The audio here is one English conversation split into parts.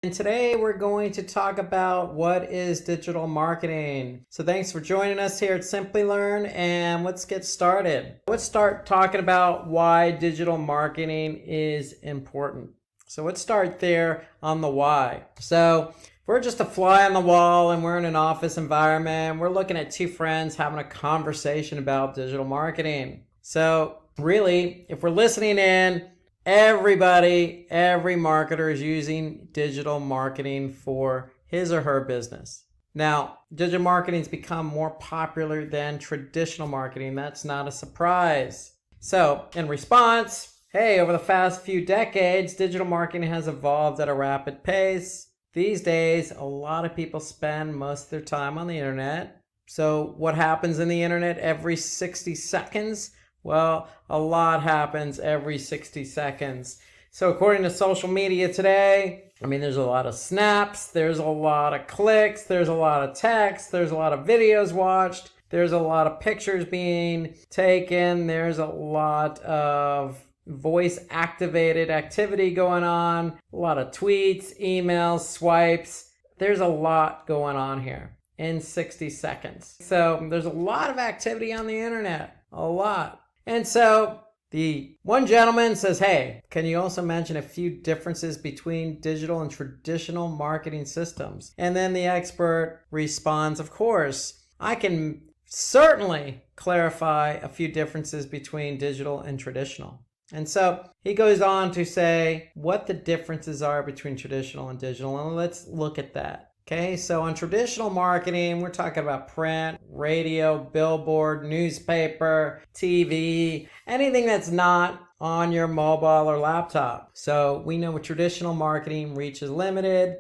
And today we're going to talk about what is digital marketing. So thanks for joining us here at Simply Learn, and let's get started. Let's start talking about why digital marketing is important. So let's start there on the why. So we're just a fly on the wall and we're in an office environment. We're looking at two friends having a conversation about digital marketing. So really, if we're listening in, every marketer is using digital marketing for his or her business. Now, digital marketing's become more popular than traditional marketing. That's not a surprise. So, in response, hey, over the past few decades, digital marketing has evolved at a rapid pace. These days, a lot of people spend most of their time on the internet. So, what happens in the internet every 60 seconds? Well, a lot happens every 60 seconds. So according to social media today, there's a lot of snaps, there's a lot of clicks, there's a lot of text, there's a lot of videos watched, there's a lot of pictures being taken, there's a lot of voice activated activity going on, a lot of tweets, emails, swipes. There's a lot going on here in 60 seconds. So there's a lot of activity on the internet, a lot. And so the one gentleman says, hey, can you also mention a few differences between digital and traditional marketing systems? And then the expert responds, of course, I can certainly clarify a few differences between digital and traditional. And so he goes on to say what the differences are between traditional and digital, and let's look at that. Okay, so on traditional marketing, we're talking about print, radio, billboard, newspaper, TV, anything that's not on your mobile or laptop. So we know with traditional marketing, reach is limited.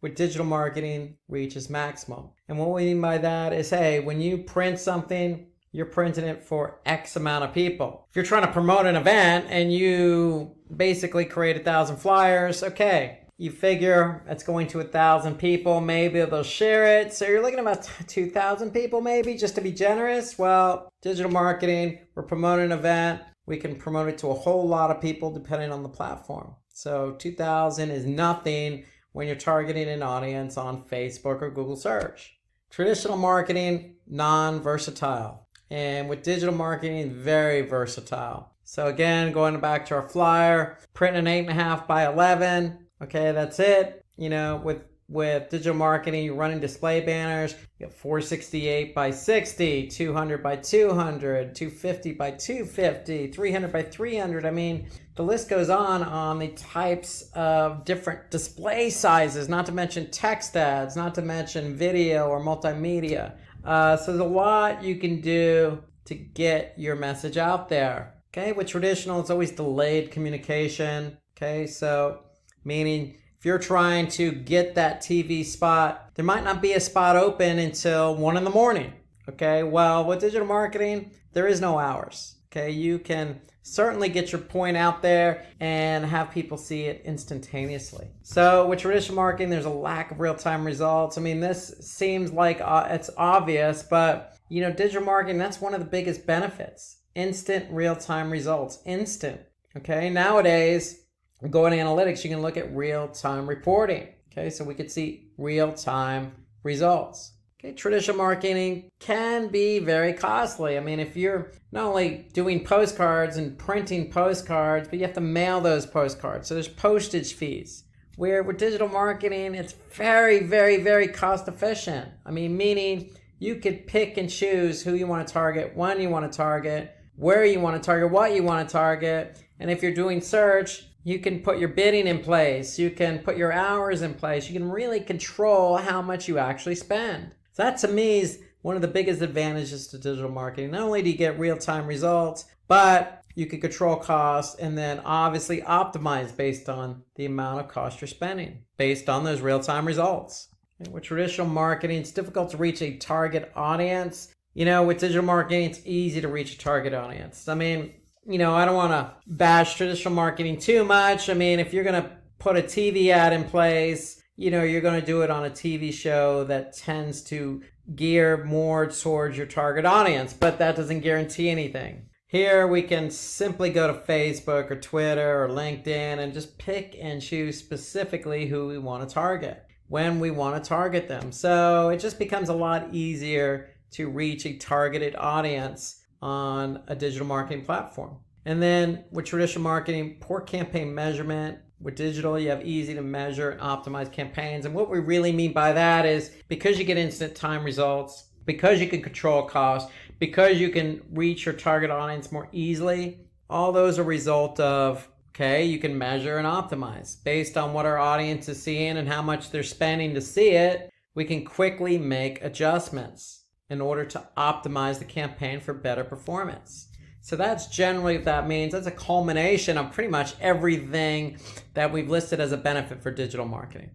With digital marketing, reach is maximum. And what we mean by that is, hey, when you print something, you're printing it for X amount of people. If you're trying to promote an event and you basically create 1,000 flyers, okay, you figure it's going to 1,000 people, maybe they'll share it. So you're looking at about 2,000 people maybe, just to be generous. Well, digital marketing, we're promoting an event. We can promote it to a whole lot of people depending on the platform. So 2,000 is nothing when you're targeting an audience on Facebook or Google search. Traditional marketing, non-versatile. And with digital marketing, very versatile. So again, going back to our flyer, printing an 8.5 by 11. Okay, that's it. With digital marketing, you're running display banners. You got 468 by 60, 200 by 200, 250 by 250, 300 by 300. The list goes on the types of different display sizes, not to mention text ads, not to mention video or multimedia. So there's a lot you can do to get your message out there. Okay, with traditional, it's always delayed communication. Okay, so meaning if you're trying to get that TV spot, there might not be a spot open until 1 a.m. Okay, well, with digital marketing, there is no hours. Okay, you can certainly get your point out there and have people see it instantaneously. So with traditional marketing, there's a lack of real-time results. This seems like it's obvious, but digital marketing, that's one of the biggest benefits. Instant real-time results, instant. Okay, nowadays, go to analytics, you can look at real-time reporting. Okay, so we could see real-time results. Okay, traditional marketing can be very costly. If you're not only doing postcards and printing postcards, but you have to mail those postcards. So there's postage fees. Where with digital marketing, it's very, very, very cost efficient. Meaning you could pick and choose who you want to target, when you want to target, where you want to target, what you want to target. And if you're doing search, you can put your bidding in place. You can put your hours in place. You can really control how much you actually spend. So that to me is one of the biggest advantages to digital marketing. Not only do you get real-time results, but you can control costs and then obviously optimize based on the amount of cost you're spending based on those real-time results. And with traditional marketing, it's difficult to reach a target audience. With digital marketing, it's easy to reach a target audience. I don't want to bash traditional marketing too much. If you're going to put a TV ad in place, you're going to do it on a TV show that tends to gear more towards your target audience, but that doesn't guarantee anything. Here we can simply go to Facebook or Twitter or LinkedIn and just pick and choose specifically who we want to target, when we want to target them. So it just becomes a lot easier to reach a targeted audience on a digital marketing platform. And then with traditional marketing, poor campaign measurement. With digital, you have easy to measure and optimize campaigns. And what we really mean by that is because you get instant time results, because you can control costs, because you can reach your target audience more easily, all those are a result of, okay, you can measure and optimize. Based on what our audience is seeing and how much they're spending to see it, we can quickly make adjustments in order to optimize the campaign for better performance. So that's generally what that means. That's a culmination of pretty much everything that we've listed as a benefit for digital marketing.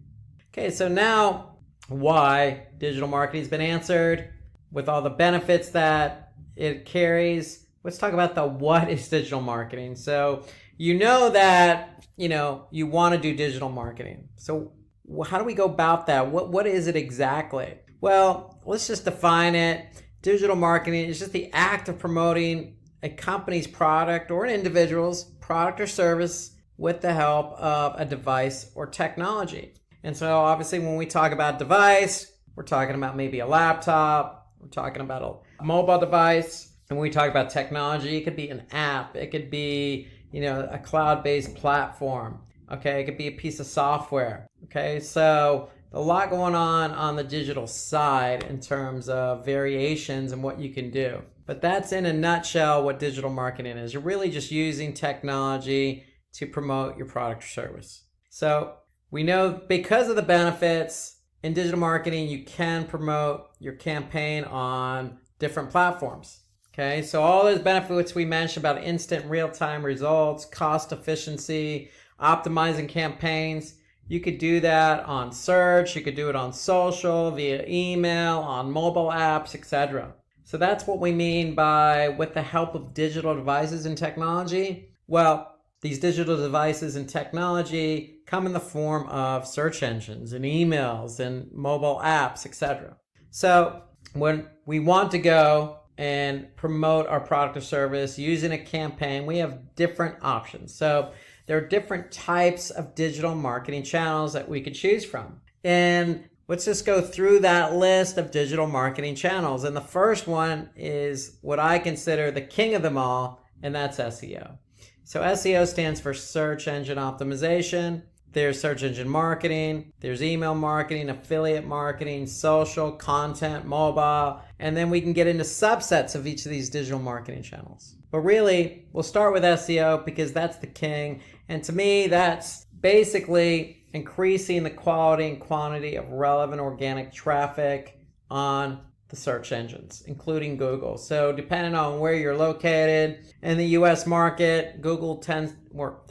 Okay, so now why digital marketing has been answered with all the benefits that it carries. Let's talk about the what is digital marketing. So you know that, you want to do digital marketing. So how do we go about that? What is it exactly? Well, let's just define it. Digital marketing is just the act of promoting a company's product or an individual's product or service with the help of a device or technology. And so obviously when we talk about device, we're talking about maybe a laptop, we're talking about a mobile device. And when we talk about technology, it could be an app, it could be, a cloud-based platform. Okay, it could be a piece of software. Okay, so a lot going on the digital side in terms of variations and what you can do. But that's in a nutshell what digital marketing is. You're really just using technology to promote your product or service. So we know because of the benefits in digital marketing, you can promote your campaign on different platforms. Okay, so all those benefits we mentioned about instant real-time results, cost efficiency, optimizing campaigns, you could do that on search, you could do it on social, via email, on mobile apps, etc. So that's what we mean by with the help of digital devices and technology. Well, these digital devices and technology come in the form of search engines and emails and mobile apps, etc. So when we want to go and promote our product or service using a campaign, we have different options. So there are different types of digital marketing channels that we could choose from. And let's just go through that list of digital marketing channels. And the first one is what I consider the king of them all, and that's SEO. So SEO stands for search engine optimization. There's search engine marketing, there's email marketing, affiliate marketing, social, content, mobile, and then we can get into subsets of each of these digital marketing channels. But really, we'll start with SEO because that's the king. And to me, that's basically increasing the quality and quantity of relevant organic traffic on the search engines, including Google. So depending on where you're located in the US market, Google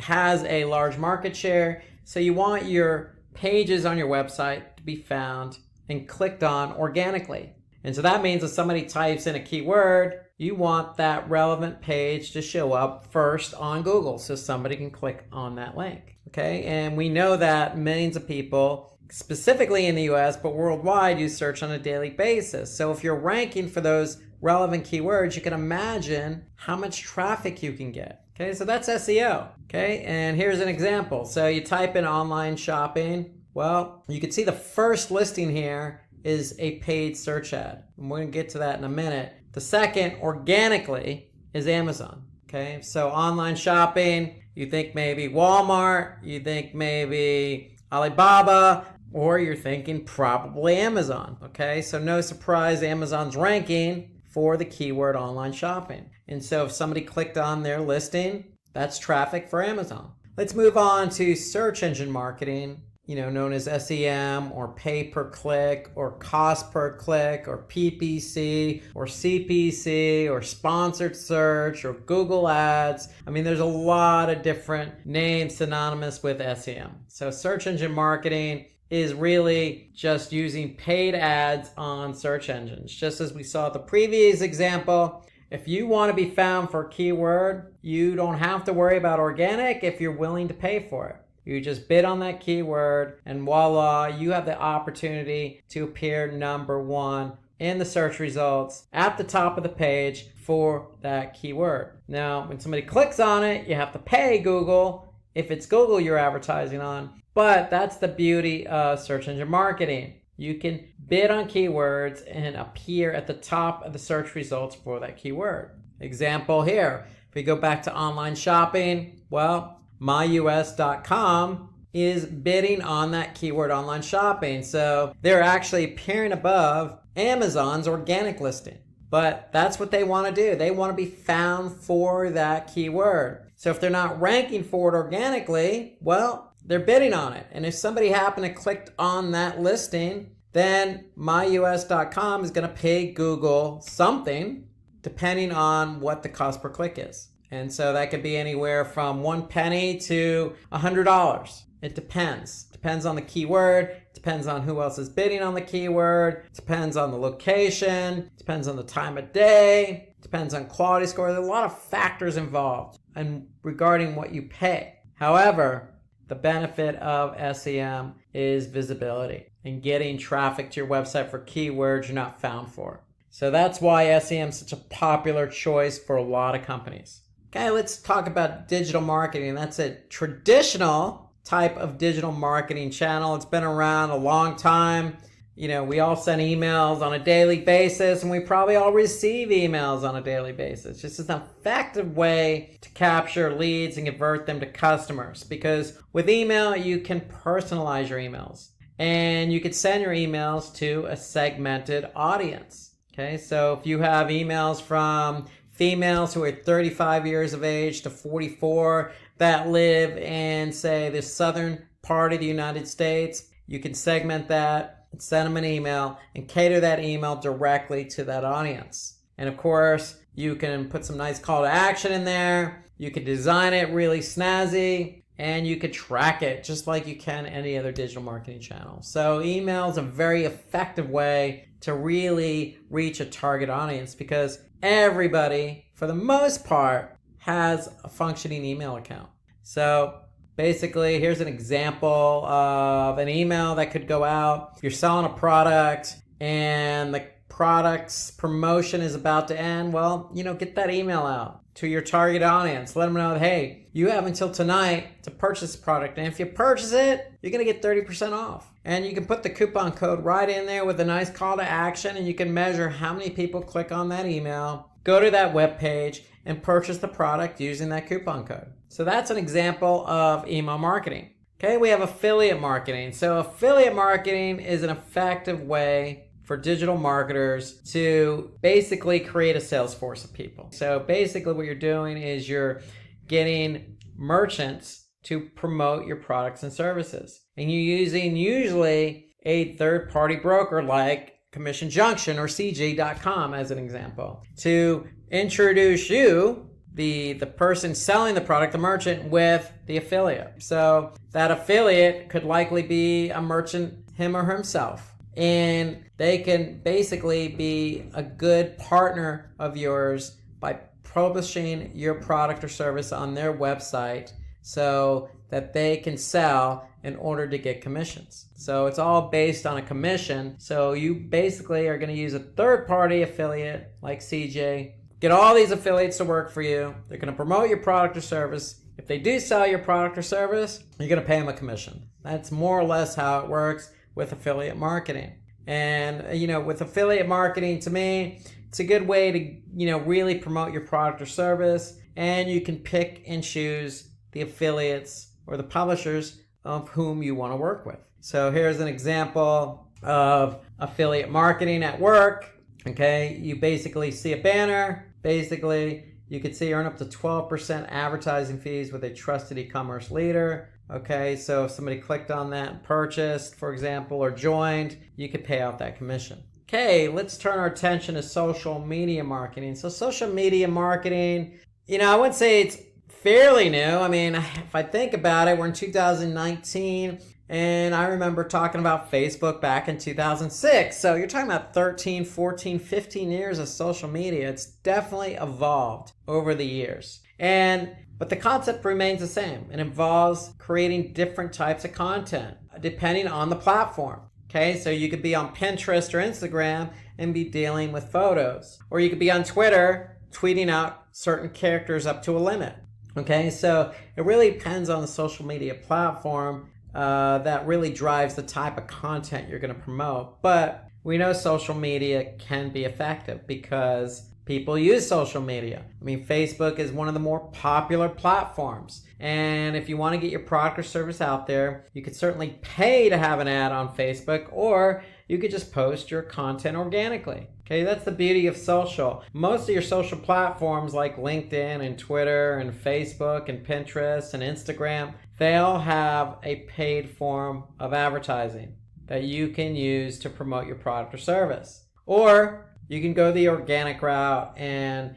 has a large market share. So you want your pages on your website to be found and clicked on organically. And so that means if somebody types in a keyword, you want that relevant page to show up first on Google so somebody can click on that link. Okay, and we know that millions of people, specifically in the US, but worldwide, use search on a daily basis. So if you're ranking for those relevant keywords, you can imagine how much traffic you can get. Okay, so that's SEO. Okay, and here's an example. So you type in online shopping. Well, you can see the first listing here is a paid search ad. And we're going to get to that in a minute. The second, organically, is Amazon. Okay, so online shopping, you think maybe Walmart, you think maybe Alibaba, or you're thinking probably Amazon. Okay, so no surprise, Amazon's ranking for the keyword online shopping. And so if somebody clicked on their listing, that's traffic for Amazon. Let's move on to search engine marketing, known as SEM or pay per click or cost per click or PPC or CPC or sponsored search or Google Ads. I mean, there's a lot of different names synonymous with SEM. So search engine marketing is really just using paid ads on search engines. Just as we saw the previous example, if you want to be found for a keyword, you don't have to worry about organic if you're willing to pay for it. You just bid on that keyword and voila, you have the opportunity to appear number one in the search results at the top of the page for that keyword. Now, when somebody clicks on it, you have to pay Google if it's Google you're advertising on. But that's the beauty of search engine marketing. You can bid on keywords and appear at the top of the search results for that keyword. Example here, if we go back to online shopping, well, myus.com is bidding on that keyword online shopping. So they're actually appearing above Amazon's organic listing. But that's what they want to do. They want to be found for that keyword. So if they're not ranking for it organically, well, they're bidding on it. And if somebody happened to click on that listing, then myus.com is going to pay Google something depending on what the cost per click is. And so that could be anywhere from 1 penny to $100. It depends. Depends on the keyword, depends on who else is bidding on the keyword, depends on the location, depends on the time of day, depends on quality score. There's a lot of factors involved and regarding what you pay. However, the benefit of SEM is visibility and getting traffic to your website for keywords you're not found for. So that's why SEM is such a popular choice for a lot of companies. Okay, let's talk about digital marketing. That's a traditional type of digital marketing channel. It's been around a long time. You know, we all send emails on a daily basis, and we probably all receive emails on a daily basis. Just as an effective way to capture leads and convert them to customers. Because with email, you can personalize your emails, and you can send your emails to a segmented audience. Okay, so if you have emails from females who are 35 years of age to 44 that live in, say, the southern part of the United States, you can segment that and send them an email and cater that email directly to that audience. And of course, you can put some nice call to action in there. You can design it really snazzy, and you can track it just like you can any other digital marketing channel. So email is a very effective way to really reach a target audience because everybody, for the most part, has a functioning email account. So basically, here's an example of an email that could go out. If you're selling a product and the product's promotion is about to end, well, get that email out to your target audience. Let them know, hey, you have until tonight to purchase the product. And if you purchase it, you're going to get 30% off. And you can put the coupon code right in there with a nice call to action, and you can measure how many people click on that email, go to that web page, and purchase the product using that coupon code. So that's an example of email marketing. Okay, we have affiliate marketing. So affiliate marketing is an effective way for digital marketers to basically create a sales force of people. So basically what you're doing is you're getting merchants to promote your products and services. And you're using usually a third-party broker like Commission Junction or CJ.com as an example to introduce you, the person selling the product, the merchant, with the affiliate. So that affiliate could likely be a merchant, him or himself. And they can basically be a good partner of yours by publishing your product or service on their website so that they can sell in order to get commissions. So it's all based on a commission. So you basically are going to use a third-party affiliate like CJ, get all these affiliates to work for you. They're going to promote your product or service. If they do sell your product or service, you're going to pay them a commission. That's more or less how it works with affiliate marketing. And, with affiliate marketing, to me, it's a good way to, really promote your product or service. And you can pick and choose the affiliates or the publishers of whom you want to work with. So here's an example of affiliate marketing at work. Okay, you basically see a banner. Basically, you could see earn up to 12% advertising fees with a trusted e-commerce leader. Okay, so if somebody clicked on that and purchased, for example, or joined, you could pay out that commission. Okay, let's turn our attention to social media marketing. So social media marketing, I would say it's fairly new. I mean, if I think about it, we're in 2019, and I remember talking about Facebook back in 2006. So you're talking about 13, 14, 15 years of social media. It's definitely evolved over the years. But the concept remains the same. It involves creating different types of content depending on the platform. Okay, so you could be on Pinterest or Instagram and be dealing with photos. Or you could be on Twitter tweeting out certain characters up to a limit. Okay, so it really depends on the social media platform that really drives the type of content you're going to promote. But we know social media can be effective because people use social media. I mean, Facebook is one of the more popular platforms. And if you want to get your product or service out there, you could certainly pay to have an ad on Facebook, or you could just post your content organically. Okay, that's the beauty of social. Most of your social platforms like LinkedIn and Twitter and Facebook and Pinterest and Instagram, they all have a paid form of advertising that you can use to promote your product or service. Or you can go the organic route and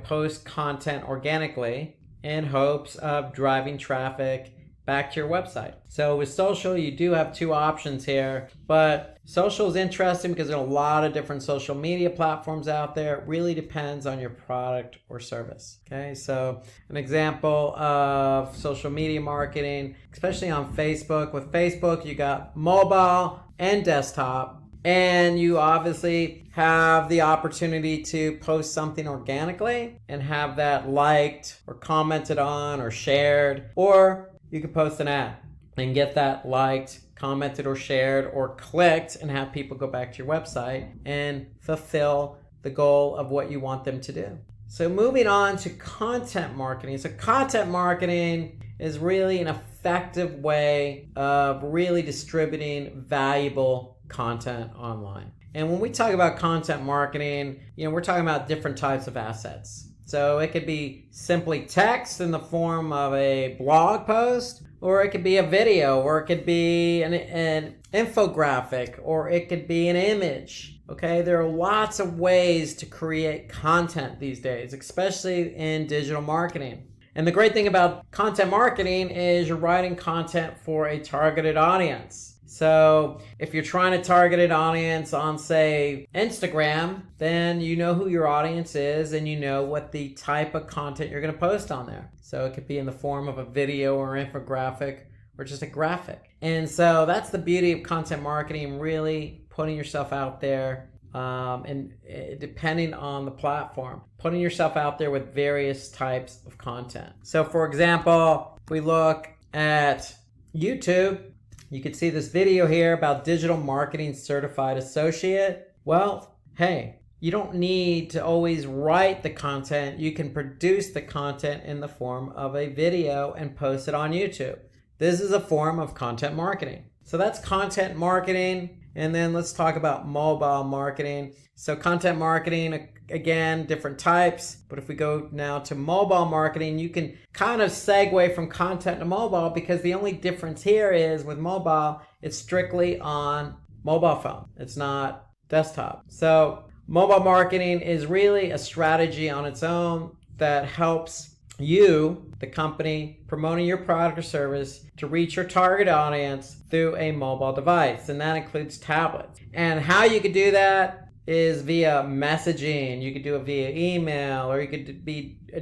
post content organically in hopes of driving traffic back to your website. So with social, you do have two options here, but social is interesting because there are a lot of different social media platforms out there. It really depends on your product or service. Okay, so an example of social media marketing, especially on Facebook. With Facebook, you got mobile and desktop. And you obviously have the opportunity to post something organically and have that liked or commented on or shared, or you can post an ad and get that liked, commented, or shared, or clicked and have people go back to your website and fulfill the goal of what you want them to do. So moving on to content marketing. So content marketing is really an effective way of really distributing valuable content online. And when we talk about content marketing, we're talking about different types of assets. So it could be simply text in the form of a blog post, or it could be a video, or it could be an infographic, or it could be an image. Okay, there are lots of ways to create content these days, especially in digital marketing. And the great thing about content marketing is you're writing content for a targeted audience. So if you're trying to target an audience on, say, Instagram, then you know who your audience is and you know what the type of content you're going to post on there. So it could be in the form of a video or infographic or just a graphic. And so that's the beauty of content marketing, really putting yourself out there and depending on the platform, putting yourself out there with various types of content. So for example, if we look at YouTube, you can see this video here about digital marketing certified associate. Well, hey, you don't need to always write the content. You can produce the content in the form of a video and post it on YouTube. This is a form of content marketing. So that's content marketing. And then let's talk about mobile marketing. So content marketing, again, different types. But if we go now to mobile marketing, you can kind of segue from content to mobile, because the only difference here is with mobile, it's strictly on mobile phone. It's not desktop. So mobile marketing is really a strategy on its own that helps you, the company, promoting your product or service to reach your target audience through a mobile device. And that includes tablets. And how you could do that is via messaging. You could do it via email, or you could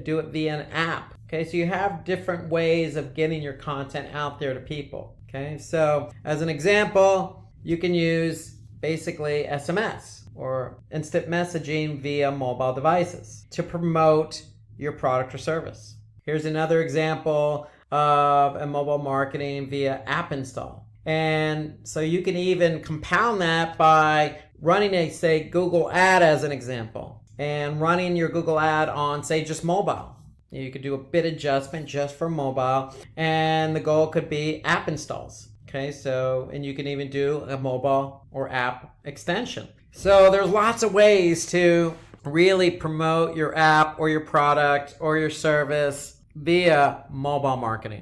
do it via an app. Okay, so you have different ways of getting your content out there to people. Okay, so as an example, you can use basically SMS or instant messaging via mobile devices to promote your product or service. Here's another example of a mobile marketing via app install. And so you can even compound that by running a, say, Google ad as an example, and running your Google ad on, say, just mobile. You could do a bit adjustment just for mobile, and the goal could be app installs. Okay, so, and you can even do a mobile or app extension. So there's lots of ways to really promote your app or your product or your service via mobile marketing.